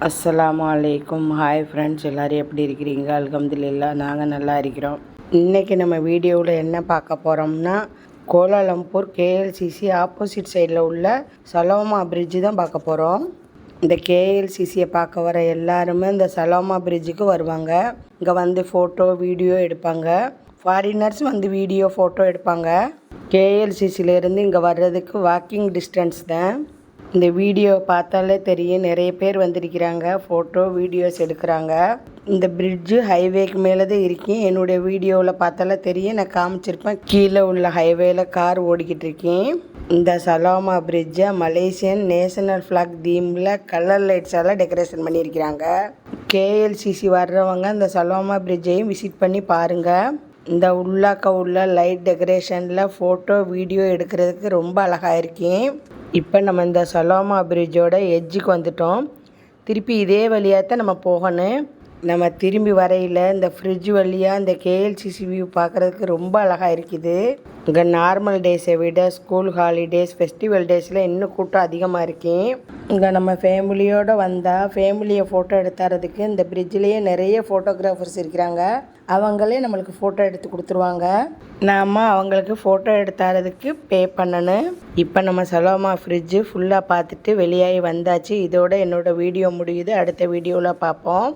அஸ்ஸலாமு அலைக்கும். Hi friends, எல்லோரும் எப்படி இருக்கிறீங்க? அல்ஹம்துலில்லாஹ், நாங்கள் நல்லா இருக்கிறோம். இன்றைக்கி நம்ம வீடியோவில் என்ன பார்க்க போகிறோம்னா, கோலாலம்பூர் கேஎல்சிசி ஆப்போசிட் சைடில் உள்ள சலோமா பிரிட்ஜு தான் பார்க்க போகிறோம். இந்த கேஎல்சிசியை பார்க்க வர எல்லாருமே இந்த சலோமா பிரிட்ஜுக்கு வருவாங்க. இங்கே வந்து ஃபோட்டோ வீடியோ எடுப்பாங்க. ஃபாரினர்ஸ் வந்து வீடியோ ஃபோட்டோ எடுப்பாங்க. கேஎல்சிசிலேருந்து இங்கே வர்றதுக்கு வாக்கிங் டிஸ்டன்ஸ் தான். இந்த வீடியோ பார்த்தாலே தெரியும், நிறைய பேர் வந்திருக்கிறாங்க, ஃபோட்டோ வீடியோஸ் எடுக்கிறாங்க. இந்த பிரிட்ஜு ஹைவேக்கு மேலே தான் இருக்கேன். என்னுடைய வீடியோவில் பார்த்தாலே தெரியும், நான் காமிச்சிருப்பேன். கீழே உள்ள ஹைவேல கார் ஓடிக்கிட்டு இருக்கேன். இந்த சலோமா பிரிட்ஜை மலேசியன் நேஷனல் ஃப்ளாக் தீமில் கலர் லைட்ஸால் டெக்கரேஷன் பண்ணியிருக்கிறாங்க. கேஎல்சிசி வர்றவங்க இந்த சலோமா பிரிட்ஜையும் விசிட் பண்ணி பாருங்கள். இந்த உள்ளாக்க உள்ள லைட் டெக்கரேஷனில் ஃபோட்டோ வீடியோ எடுக்கிறதுக்கு ரொம்ப அழகாக இருக்கேன். இப்போ நம்ம இந்த சலோமா பிரிட்ஜோட எட்ஜுக்கு வந்துட்டோம். திருப்பி இதே வழியாக தான் நம்ம போகணும். நம்ம திரும்பி வரையில் இந்த ஃப்ரிட்ஜ் வழியாக இந்த கேஎல்சிசி வியூ பார்க்குறதுக்கு ரொம்ப அழகாக இருக்குது. இங்கே நார்மல் டேஸை விட ஸ்கூல் ஹாலிடேஸ், ஃபெஸ்டிவல் டேஸில் இன்னும் கூட்டம் அதிகமாக இருக்கேன். இங்கே நம்ம ஃபேமிலியோடு வந்தால் ஃபேமிலியை ஃபோட்டோ எடுத்துறதுக்கு இந்த பிரிட்ஜிலேயே நிறைய ஃபோட்டோகிராஃபர்ஸ் இருக்கிறாங்க. அவங்களே நம்மளுக்கு ஃபோட்டோ எடுத்து கொடுத்துருவாங்க. நாம் அவங்களுக்கு ஃபோட்டோ எடுத்துறதுக்கு பே பண்ணணும். இப்போ நம்ம சலோமா ஃப்ரிட்ஜு ஃபுல்லாக பார்த்துட்டு வெளியாகி வந்தாச்சு. இதோட என்னோடய வீடியோ முடியுது. அடுத்த வீடியோவில் பார்ப்போம்.